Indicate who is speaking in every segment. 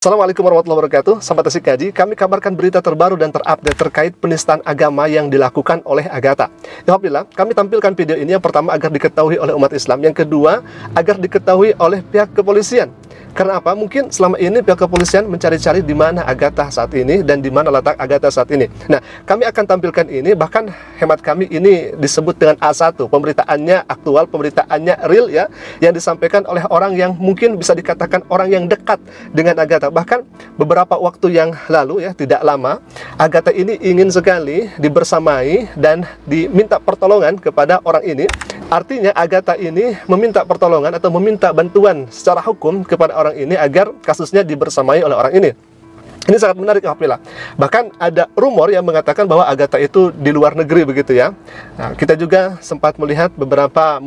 Speaker 1: Assalamualaikum warahmatullahi wabarakatuh. Sahabat Asik Ngaji, kami kabarkan berita terbaru dan terupdate terkait penistaan agama yang dilakukan oleh Agatha. Alhamdulillah, kami tampilkan video ini yang pertama agar diketahui oleh umat Islam, yang kedua agar diketahui oleh pihak kepolisian. Karena apa? Mungkin selama ini pihak kepolisian mencari-cari di mana Agatha saat ini dan di mana letak Agatha saat ini. Nah, kami akan tampilkan ini, bahkan hemat kami ini disebut dengan A1, pemberitaannya aktual, pemberitaannya real ya, yang disampaikan oleh orang yang mungkin bisa dikatakan orang yang dekat dengan Agatha. Bahkan beberapa waktu yang lalu ya, tidak lama, Agatha ini ingin sekali dibersamai dan diminta pertolongan kepada orang ini. Artinya Agatha ini meminta pertolongan atau meminta bantuan secara hukum kepada orang ini agar kasusnya dibersamai oleh orang ini. Ini sangat menarik, alhamdulillah. Bahkan ada rumor yang mengatakan bahwa Agatha itu di luar negeri begitu ya. Nah, kita juga sempat melihat beberapa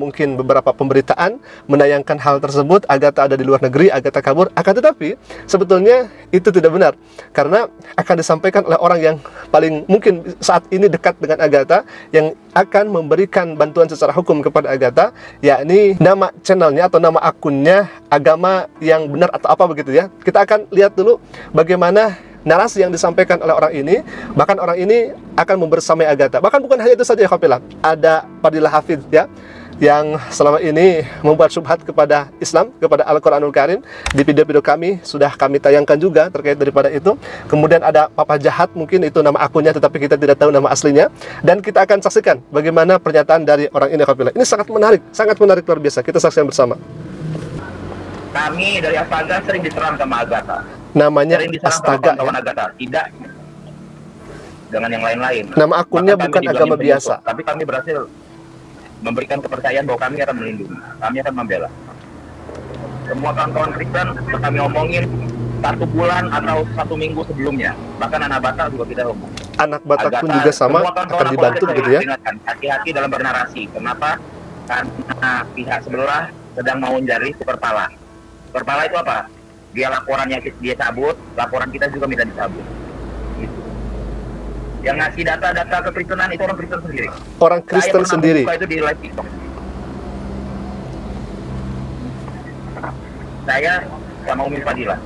Speaker 1: pemberitaan menayangkan hal tersebut. Agatha ada di luar negeri, Agatha kabur. Akan tetapi sebetulnya itu tidak benar, karena akan disampaikan oleh orang yang paling mungkin saat ini dekat dengan Agatha, yang akan memberikan bantuan secara hukum kepada Agatha, yakni nama channelnya atau nama akunnya Agama yang Benar atau apa begitu ya. Kita akan lihat dulu bagaimana narasi yang disampaikan oleh orang ini. Bahkan orang ini akan membersamai Agatha. Bahkan bukan hanya itu saja ya Khafillah. Ada Fadilah Hafidz ya, yang selama ini membuat syubhat kepada Islam, kepada Al-Quranul Karim. Di video-video kami sudah kami tayangkan juga terkait daripada itu. Kemudian ada Papa Jahat, mungkin itu nama akunnya tetapi kita tidak tahu nama aslinya. Dan kita akan saksikan bagaimana pernyataan dari orang ini Khafillah. Ini sangat menarik luar biasa. Kita saksikan bersama.
Speaker 2: Kami dari Astaga sering diserang sama Agatha.
Speaker 1: Namanya
Speaker 2: Sering diserang
Speaker 1: Astaga
Speaker 2: sama kawan
Speaker 1: ya?
Speaker 2: Agatha, tidak dengan yang lain-lain.
Speaker 1: Nama akunnya
Speaker 2: Bahkan
Speaker 1: bukan
Speaker 2: kami
Speaker 1: agama
Speaker 2: dibilangin
Speaker 1: biasa.
Speaker 2: penyusup, tapi kami berhasil memberikan kepercayaan bahwa kami akan melindungi, kami akan membela. Semua kawan-kawan Kristen kami omongin 1 bulan atau 1 minggu sebelumnya. Bahkan anak Batak juga kita omong.
Speaker 1: Anak Batak pun juga sama, akan dibantu begitu ya.
Speaker 2: Hati-hati dalam bernarasi. Kenapa? Karena pihak sebelah sedang mau mencari super pala. Super pala itu apa? Dia laporannya dia cabut, laporan kita juga minta dicabut. Gitu. Yang ngasih data-data kekristenan itu orang Kristen sendiri.
Speaker 1: Orang Kristen sendiri.
Speaker 2: Saya pernah buka itu di live TikTok. Saya sama Umi Fadilah.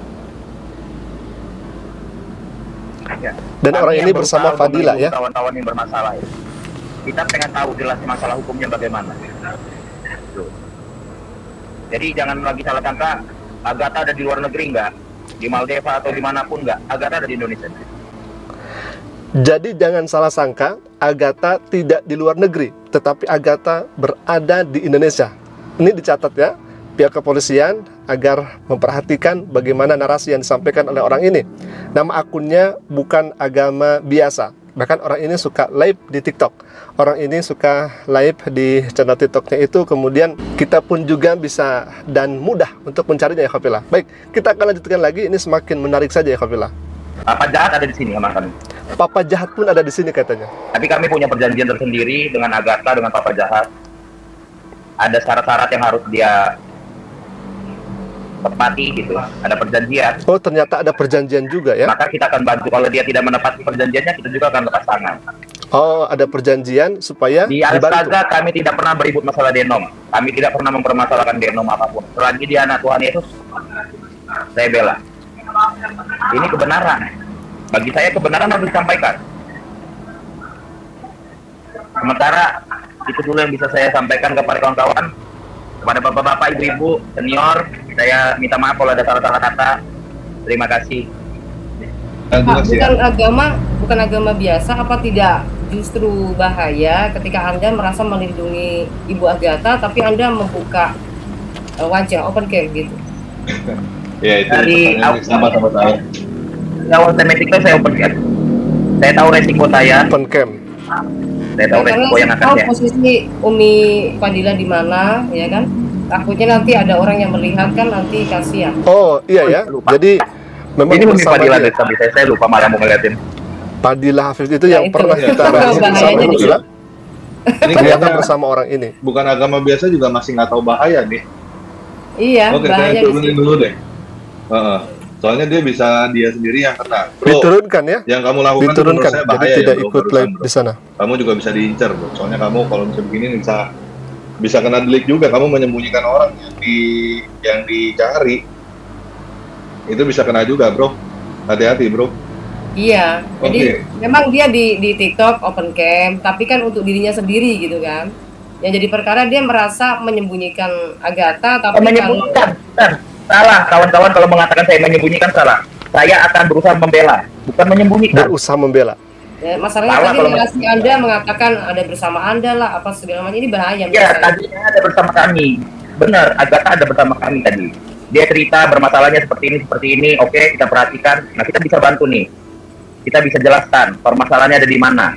Speaker 2: Ya.
Speaker 1: Dan orang ini
Speaker 2: Kami yang
Speaker 1: bersama
Speaker 2: berusaha
Speaker 1: Fadilah ya.
Speaker 2: Kawan-kawan yang bermasalah ya. Kita pengen tahu jelas masalah hukumnya bagaimana. Tuh. Jadi jangan lagi salah sangka Agatha ada di luar negeri enggak, di Maldives atau dimanapun enggak, Agatha ada di Indonesia.
Speaker 1: Jadi jangan salah sangka Agatha tidak di luar negeri, tetapi Agatha berada di Indonesia. Ini dicatat ya, pihak kepolisian agar memperhatikan bagaimana narasi yang disampaikan oleh orang ini. Nama akunnya bukan agama biasa. Bahkan orang ini suka live di TikTok. Orang ini suka live di channel TikToknya itu. Kemudian kita pun juga bisa dan mudah untuk mencarinya ya Khafillah. Baik, kita akan lanjutkan lagi. Ini semakin menarik saja ya Khafillah.
Speaker 2: Papa Jahat ada di sini sama kami.
Speaker 1: Papa Jahat pun ada di sini katanya.
Speaker 2: Tapi kami punya perjanjian tersendiri dengan Agatha, dengan Papa Jahat. Ada syarat-syarat yang harus dia tepati gitu, ada perjanjian.
Speaker 1: Oh, ternyata ada perjanjian juga ya.
Speaker 2: Maka kita akan bantu. Kalau dia tidak menepati perjanjiannya, kita juga akan lepas tangan.
Speaker 1: Oh, ada perjanjian supaya
Speaker 2: Di
Speaker 1: dibantu.
Speaker 2: Astaga kami tidak pernah beribut masalah denom. Kami tidak pernah mempermasalahkan denom apapun. Selagi dia anak Tuhan Yesus, saya bela. Ini kebenaran. Bagi saya kebenaran harus disampaikan. Sementara itu dulu yang bisa saya sampaikan kepada kawan-kawan, kepada bapak-bapak, ibu-ibu, senior. Saya minta maaf kalau ada salah-salah kata. Terima kasih.
Speaker 3: Pak, bukan agama biasa, apa tidak justru bahaya ketika Anda merasa melindungi Ibu Agatha tapi Anda membuka wajah open cam gitu?
Speaker 4: Ya, itu
Speaker 2: Dari
Speaker 4: sama saya.
Speaker 2: awal tematiknya saya open cam. Saya tahu resiko saya.
Speaker 1: Open cam.
Speaker 2: Saya tahu resiko yang akan
Speaker 3: tahu
Speaker 2: saya.
Speaker 3: posisi Umi Fadilah di mana, ya kan? Takutnya nanti ada orang yang melihat kan, nanti kasihan.
Speaker 1: Oh, iya ya.
Speaker 2: Lupa.
Speaker 1: Jadi memang
Speaker 2: Ini Umi
Speaker 1: bersama
Speaker 2: Fadilah
Speaker 1: dia.
Speaker 2: deh, tapi saya lupa malah mau ngeliatin.
Speaker 1: Fadilah Hafidz itu
Speaker 3: Ya,
Speaker 1: yang
Speaker 3: itu.
Speaker 1: pernah kita
Speaker 3: Bahayanya
Speaker 1: bahas bersama
Speaker 3: di
Speaker 1: Khafillah.
Speaker 4: Ini
Speaker 1: Ternyata
Speaker 4: kayaknya
Speaker 1: bersama orang ini.
Speaker 4: bukan agama biasa juga masih nggak tahu bahaya nih.
Speaker 3: Iya,
Speaker 4: Oke,
Speaker 3: bahaya
Speaker 4: saya
Speaker 3: di
Speaker 4: turunin
Speaker 3: situ.
Speaker 4: dulu deh. Soalnya dia sendiri yang kena. Bro,
Speaker 1: Diturunkan ya.
Speaker 4: yang kamu lakukan itu menurut
Speaker 1: Diturunkan.
Speaker 4: saya
Speaker 1: Jadi
Speaker 4: bahaya
Speaker 1: tidak
Speaker 4: ya, bro,
Speaker 1: ikut
Speaker 4: barusan,
Speaker 1: live
Speaker 4: bro.
Speaker 1: di sana.
Speaker 4: Kamu juga bisa diincar, bro. Soalnya kamu kalau misalnya begini bisa kena delik juga. Kamu menyembunyikan orang yang dicari. itu bisa kena juga, bro. Hati-hati, bro.
Speaker 3: Iya, jadi memang dia di TikTok open cam, tapi kan untuk dirinya sendiri gitu kan. Yang jadi perkara dia merasa menyembunyikan Agatha, tapi
Speaker 2: menyembunyikan, salah. Kawan-kawan kalau mengatakan saya menyembunyikan salah. Saya akan berusaha membela, bukan menyembunyikan.
Speaker 1: Berusaha membela.
Speaker 3: Ya, masalahnya
Speaker 2: Salah
Speaker 3: tadi relasi Anda mengatakan ada bersama Anda lah, apa segala macam, ini bahaya.
Speaker 2: Iya, tadinya ada bersama kami. Benar, Agatha ada bersama kami tadi. Dia cerita bermasalahnya seperti ini. Oke, kita perhatikan. Nah, kita bisa bantu nih. Kita bisa jelaskan permasalahannya ada di mana.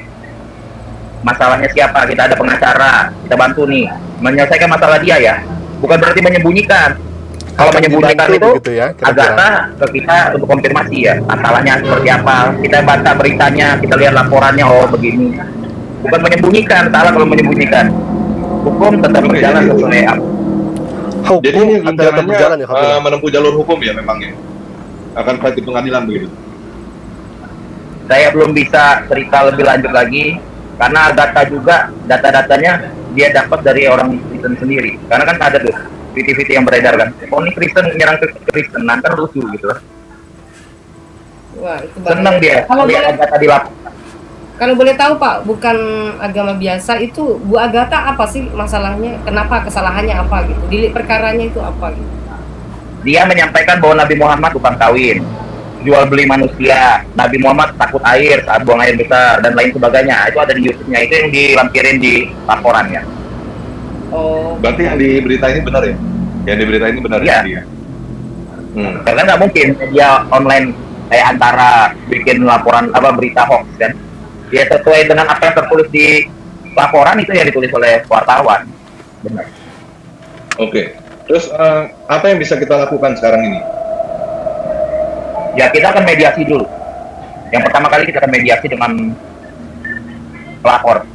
Speaker 2: Masalahnya siapa? Kita ada pengacara. Kita bantu nih menyelesaikan masalah dia ya. Bukan berarti menyembunyikan. Kalau menyembunyikan itu
Speaker 1: ya,
Speaker 2: Agatha ke kita untuk konfirmasi ya. Masalahnya seperti apa? Kita baca beritanya, kita lihat laporannya, oh begini. Bukan menyembunyikan, salah kalau menyembunyikan. Hukum tetap berjalan sesuai apa.
Speaker 4: Jadi ini
Speaker 1: berjalan ya,
Speaker 4: menempuh jalur hukum ya memang ya. Akan fight di pengadilan begitu.
Speaker 2: Saya belum bisa cerita lebih lanjut lagi karena Agatha juga data-datanya dia dapat dari orang Kristen sendiri. Karena kan ada tuh video-video yang beredar kan. Oh ini Kristen menyerang Kristen, nanti lucu gitu.
Speaker 3: Wah, itu
Speaker 2: senang dia lihat Agatha dilaporkan.
Speaker 3: Kalau boleh tahu Pak, bukan agama biasa itu Bu Agatha apa sih masalahnya? Kenapa kesalahannya apa gitu? Delik perkaranya itu apa gitu?
Speaker 2: Dia menyampaikan bahwa Nabi Muhammad tukang kawin, jual beli manusia, Nabi Muhammad takut air saat buang air besar dan lain sebagainya. Itu ada di YouTube-nya, itu yang dilampirin di laporannya.
Speaker 3: Oh.
Speaker 4: Berarti yang di berita ini benar ya? Yang di berita ini benar ya? Dia?
Speaker 2: Karena nggak mungkin dia online kayak antara bikin laporan berita hoax kan. Dia sesuai dengan apa yang tertulis di laporan itu yang ditulis oleh wartawan. Benar.
Speaker 4: Oke. Terus apa yang bisa kita lakukan sekarang ini?
Speaker 2: Ya kita akan mediasi dulu. Yang pertama kali kita akan mediasi dengan pelapor.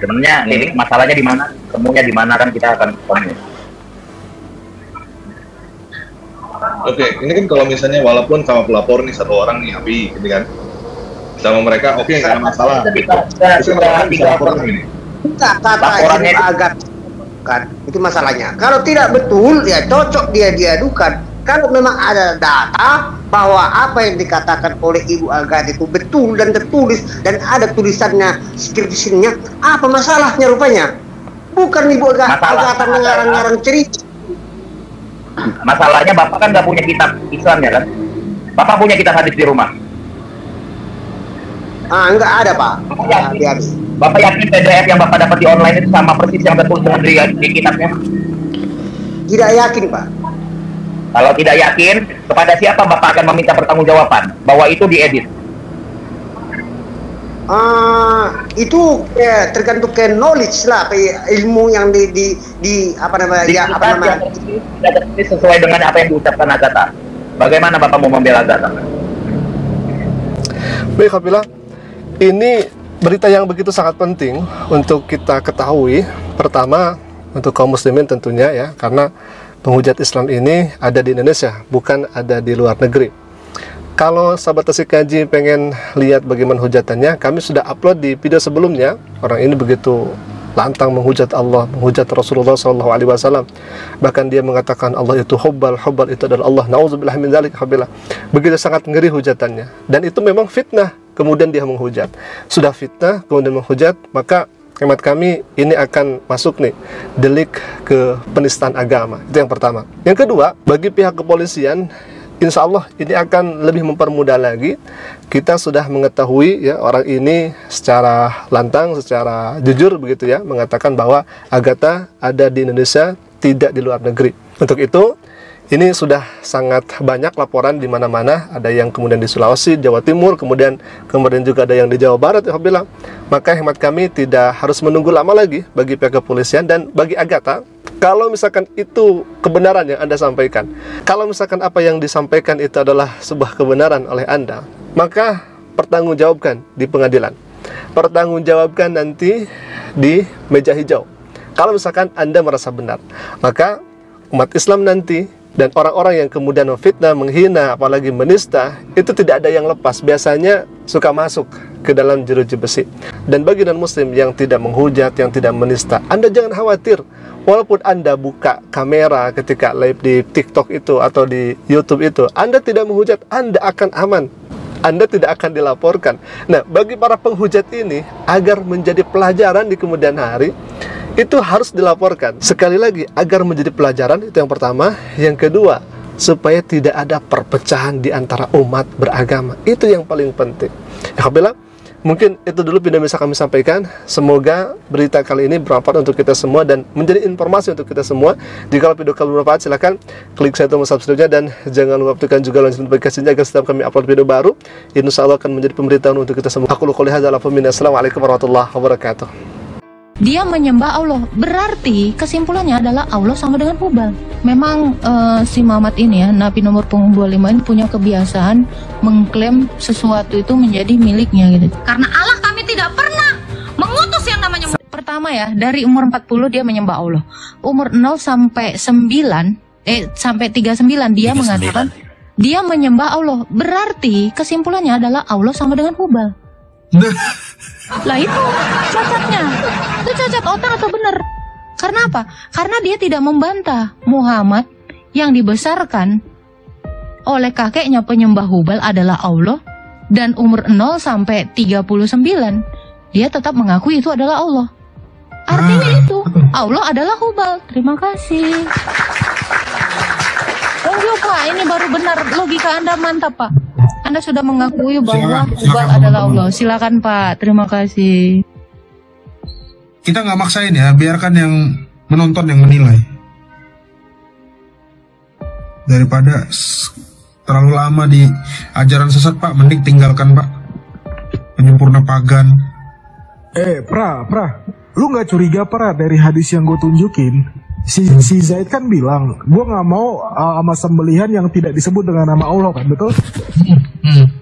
Speaker 2: Sebenarnya titik masalahnya di mana, temunya di mana kan kita akan komunikasi.
Speaker 4: Oke, ini kan kalau misalnya walaupun sama pelapor nih satu orang nih Abi, gitu kan, sama mereka oke, nggak ada masalah. Bisa laporan ini.
Speaker 2: Laporannya
Speaker 5: agak kan itu masalahnya. Kalau tidak betul ya cocok dia diadukan. Kalau memang ada data bahwa apa yang dikatakan oleh Ibu Agatha itu betul dan tertulis dan ada tulisannya, skripsinya, apa masalahnya rupanya? Bukan Ibu Agatha mengarang-ngarang cerita.
Speaker 2: Masalahnya Bapak kan nggak punya kitab Islam ya kan? Bapak punya kitab hadis di rumah?
Speaker 5: Enggak ada Pak.
Speaker 2: Bapak yakin PDF yang Bapak dapat di online itu sama persis yang tertulis di kitabnya?
Speaker 5: Tidak yakin Pak.
Speaker 2: Kalau tidak yakin, kepada siapa Bapak akan meminta pertanggungjawaban bahwa itu diedit?
Speaker 5: Itu tergantung ke knowledge lah, ilmu yang di apa namanya ya apa namanya
Speaker 2: sesuai dengan apa yang diucapkan Agatha. Bagaimana Bapak mau membela Agatha?
Speaker 1: Baik, Habibullah, ini berita yang begitu sangat penting untuk kita ketahui. Pertama untuk kaum muslimin tentunya ya, karena penghujat Islam ini ada di Indonesia, bukan ada di luar negeri. Kalau sahabat Tasik Kaji pengen lihat bagaimana hujatannya, kami sudah upload di video sebelumnya. Orang ini begitu lantang menghujat Allah, menghujat Rasulullah SAW. Bahkan dia mengatakan Allah itu hubbal itu adalah Allah. Nauzubillah min dzalik. Begitu sangat ngeri hujatannya. Dan itu memang fitnah. Kemudian dia menghujat. Sudah fitnah, kemudian menghujat, maka hemat kami ini akan masuk nih delik ke penistaan agama. Itu yang pertama. Yang kedua, bagi pihak kepolisian, insya Allah ini akan lebih mempermudah lagi. Kita sudah mengetahui ya, orang ini secara lantang, secara jujur begitu ya, mengatakan bahwa Agatha ada di Indonesia, tidak di luar negeri. Untuk itu ini sudah sangat banyak laporan di mana-mana, ada yang kemudian di Sulawesi, Jawa Timur, kemudian juga ada yang di Jawa Barat, ya Alhamdulillah. Maka hemat kami tidak harus menunggu lama lagi bagi pihak kepolisian dan bagi Agatha. Kalau misalkan itu kebenaran yang Anda sampaikan, kalau misalkan apa yang disampaikan itu adalah sebuah kebenaran oleh Anda, maka pertanggungjawabkan di pengadilan. Pertanggungjawabkan nanti di meja hijau. Kalau misalkan Anda merasa benar, maka umat Islam nanti dan orang-orang yang kemudian memfitnah, menghina, apalagi menista, itu tidak ada yang lepas. Biasanya suka masuk ke dalam jeruji besi. Dan bagi non muslim yang tidak menghujat, yang tidak menista, Anda jangan khawatir. Walaupun Anda buka kamera ketika live di TikTok itu atau di YouTube itu, Anda tidak menghujat, Anda akan aman. Anda tidak akan dilaporkan. Nah, bagi para penghujat ini, agar menjadi pelajaran di kemudian hari, itu harus dilaporkan. Sekali lagi, agar menjadi pelajaran, itu yang pertama. Yang kedua, supaya tidak ada perpecahan di antara umat beragama. Itu yang paling penting. Alhamdulillah, mungkin itu dulu video bisa kami sampaikan. Semoga berita kali ini bermanfaat untuk kita semua dan menjadi informasi untuk kita semua. Jika video kami bermanfaat, silahkan klik saya untuk subscribe-nya dan jangan lupa aktifkan juga lonceng notifikasinya agar setiap kami upload video baru, insya Allah akan menjadi pemberitahuan untuk kita semua. Aku qouli hadza wa assalamualaikum warahmatullahi wabarakatuh.
Speaker 6: Dia menyembah Allah, berarti kesimpulannya adalah Allah sama dengan Hubal. Memang si Muhammad ini ya, Nabi nomor punggung 25 ini punya kebiasaan mengklaim sesuatu itu menjadi miliknya gitu. Karena Allah kami tidak pernah mengutus yang namanya. Pertama ya, dari umur 40 dia menyembah Allah. Umur 0 sampai 39 dia mengatakan dia menyembah Allah, berarti kesimpulannya adalah Allah sama dengan Hubal. Lah itu cacatnya. Itu cacat otak atau benar? Karena apa? Karena dia tidak membantah Muhammad yang dibesarkan oleh kakeknya penyembah Hubal adalah Allah, dan umur 0 sampai 39 dia tetap mengakui itu adalah Allah. Artinya itu Allah adalah Hubal. Terima kasih. Tunggu Pak, ini baru benar, logika Anda mantap Pak. Anda sudah mengakui bahwa Hubal adalah Allah. Silakan Pak, terima kasih.
Speaker 7: Kita nggak maksain ya, biarkan yang menonton yang menilai. Daripada terlalu lama di ajaran sesat Pak, mending tinggalkan Pak. Penyempurna pagan.
Speaker 8: Pra, lu nggak curiga Pra dari hadis yang gue tunjukin? Si Zaid kan bilang, gue nggak mau sama sembelihan yang tidak disebut dengan nama Allah kan, betul?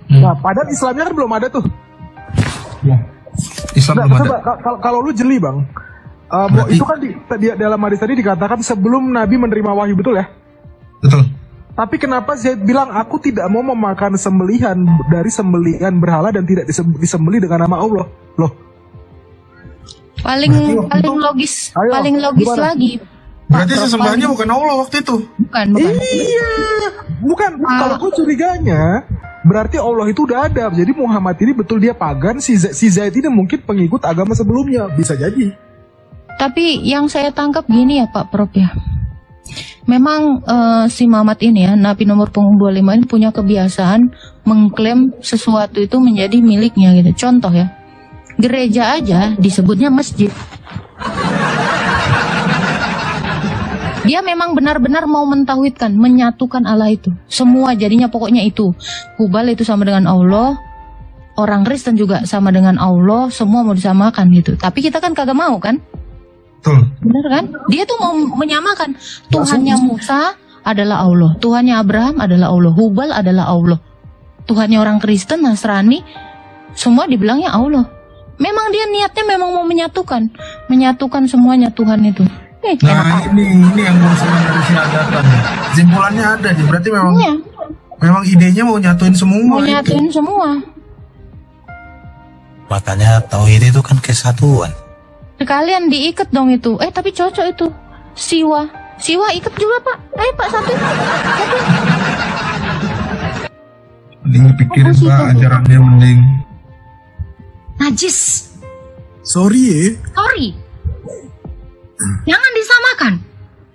Speaker 8: Nah, padahal Islamnya kan belum ada tuh. Ya. Islam belum ada. Kalau lu jeli bang, itu kan di dalam hadis tadi dikatakan sebelum Nabi menerima wahyu, betul ya?
Speaker 7: Betul.
Speaker 8: Tapi kenapa Zaid bilang aku tidak mau memakan sembelihan dari sembelihan berhala dan tidak disembelih dengan nama Allah? Loh?
Speaker 6: Paling logis lagi.
Speaker 7: Berarti sesembahannya bukan Allah waktu itu.
Speaker 6: Bukan.
Speaker 8: Iya, bukan. Kalau gue curiganya, berarti Allah itu udah ada. Jadi Muhammad ini betul dia pagan, si Zaid ini mungkin pengikut agama sebelumnya, bisa jadi.
Speaker 6: Tapi yang saya tangkap gini ya Pak Prof ya. Memang si Muhammad ini ya, Nabi nomor punggung 25 ini punya kebiasaan mengklaim sesuatu itu menjadi miliknya gitu. Contoh ya, gereja aja disebutnya masjid. Dia memang benar-benar mau mentauhidkan, menyatukan Allah itu. Semua jadinya pokoknya itu. Hubal itu sama dengan Allah, orang Kristen juga sama dengan Allah, semua mau disamakan gitu. Tapi kita kan kagak mau kan? Benar kan? Dia tuh mau menyamakan. Tuhannya Musa adalah Allah, Tuhannya Abraham adalah Allah, Hubal adalah Allah. Tuhannya orang Kristen, Nasrani, semua dibilangnya Allah. Memang dia niatnya memang mau menyatukan semuanya Tuhan itu.
Speaker 7: Nah ini yang mau dari si Agatha. Kesimpulannya ada nih, berarti memang idenya mau nyatuin semua.
Speaker 9: Makanya tauhid itu kan kesatuan.
Speaker 6: Sekalian diikat dong itu. Tapi cocok itu. Siwa ikat juga Pak. Ayo Pak, satu.
Speaker 7: Mending dipikirin Pak, ajarannya mending.
Speaker 6: Najis.
Speaker 8: Sorry.
Speaker 6: Jangan disamakan.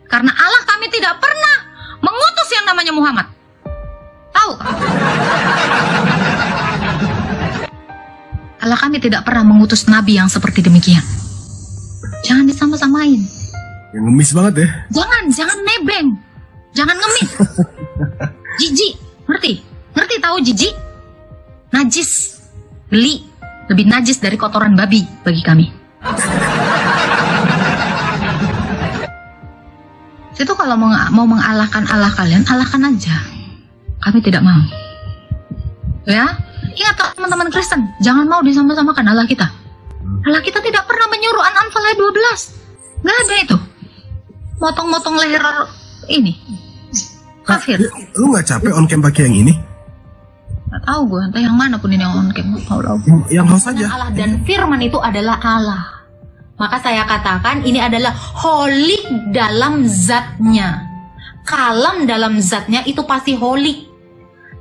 Speaker 6: Karena Allah kami tidak pernah mengutus yang namanya Muhammad. Tahu kan? Allah kami tidak pernah mengutus nabi yang seperti demikian. Jangan disama-samain.
Speaker 8: Yang ngemis banget ya.
Speaker 6: Jangan nebeng. Jangan ngemis. Jijik, ngerti tahu jijik? Najis. Geli, lebih najis dari kotoran babi bagi kami. Itu kalau mau mengalahkan Allah kalian, alahkan aja. Kami tidak mau. Ya, ingat teman-teman Kristen, jangan mau disama-samakan Allah kita. Allah kita tidak pernah menyuruh An-Anfal ayat 12. Nggak ada itu. Motong-motong leher ini. Kafir.
Speaker 8: Lu nggak capek on cam pakai yang ini?
Speaker 6: Nggak tahu gue, entah yang mana pun ini yang on cam.
Speaker 8: Yang host aja.
Speaker 6: Allah dan firman itu adalah Allah. Maka saya katakan ini adalah holik dalam zatnya. Kalam dalam zatnya itu pasti holik.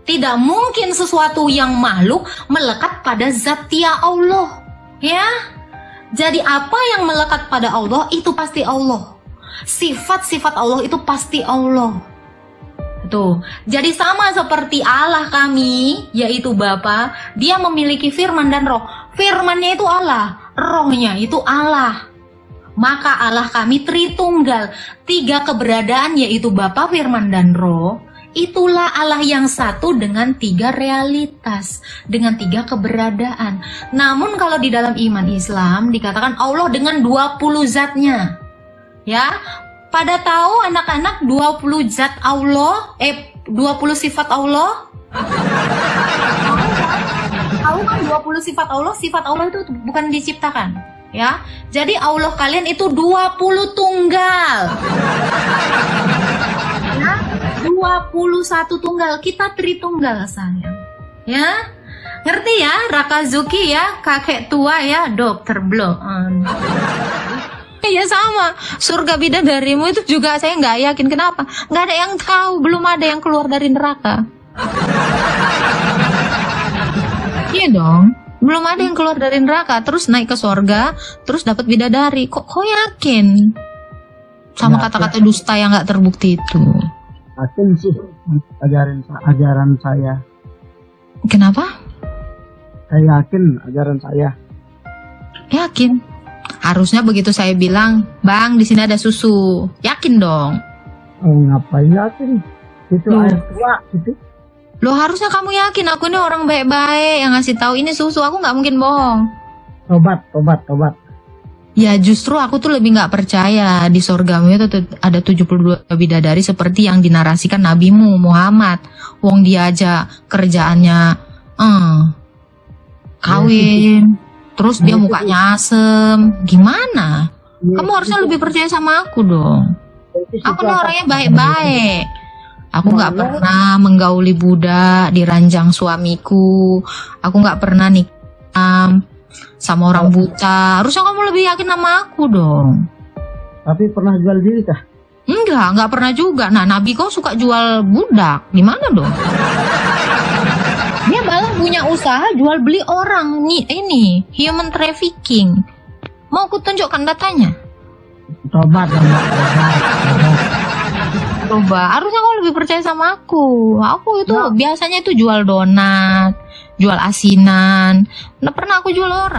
Speaker 6: Tidak mungkin sesuatu yang makhluk melekat pada zatnya Allah. Ya. Jadi apa yang melekat pada Allah itu pasti Allah. Sifat-sifat Allah itu pasti Allah. Tuh. Jadi sama seperti Allah kami, yaitu Bapa, dia memiliki firman dan roh. Firmannya itu Allah, rohnya itu Allah. Maka Allah kami Tritunggal, 3 keberadaan yaitu Bapa, Firman, dan Roh. Itulah Allah yang satu dengan 3 realitas, dengan 3 keberadaan. Namun kalau di dalam iman Islam dikatakan Allah dengan 20 zatnya. Ya, pada tahu anak-anak 20 zat Allah, 20 sifat Allah? Tahu kan 20 sifat Allah itu bukan diciptakan. Ya, jadi Allah kalian itu 20 tunggal. Ya, 21 tunggal, kita Tritunggal sayang. Ya, ngerti ya, Rakazuki ya, kakek tua ya, dokter blok. Iya sama, surga bidadarimu itu juga saya nggak yakin kenapa. Nggak ada yang tahu, belum ada yang keluar dari neraka. Iya dong. Belum ada yang keluar dari neraka, terus naik ke surga, terus dapat bidadari. Kok yakin? Sama kata-kata dusta yang nggak terbukti itu.
Speaker 10: Yakin sih ajaran saya.
Speaker 6: Kenapa?
Speaker 10: Saya yakin ajaran saya.
Speaker 6: Yakin. Harusnya begitu saya bilang, Bang, di sini ada susu. Yakin dong.
Speaker 10: Ngapain yakin? Itu air tua gitu.
Speaker 6: Loh, harusnya kamu yakin aku ini orang baik-baik yang ngasih tahu ini susu, aku nggak mungkin bohong.
Speaker 10: Tobat.
Speaker 6: Ya justru aku tuh lebih nggak percaya di surgamu itu ada 72 bidadari seperti yang dinarasikan nabimu Muhammad. Wong dia aja kerjaannya kawin, terus dia mukanya asem. Gimana? Kamu harusnya lebih percaya sama aku dong. Aku nih orangnya baik-baik. Aku nggak pernah menggauli budak di ranjang suamiku. Aku nggak pernah nikah sama orang buta. Harusnya kamu lebih yakin sama aku dong.
Speaker 10: Tapi pernah jual diri kah?
Speaker 6: Enggak pernah juga. Nah, Nabi kau suka jual budak. Di mana dong? Dia malah punya usaha jual beli orang. Ini human trafficking. Mau aku tunjukkan datanya?
Speaker 10: Tobat.
Speaker 6: Coba, harusnya kau lebih percaya sama aku. Aku itu biasanya itu jual donat, jual asinan. Nggak pernah aku jual orang.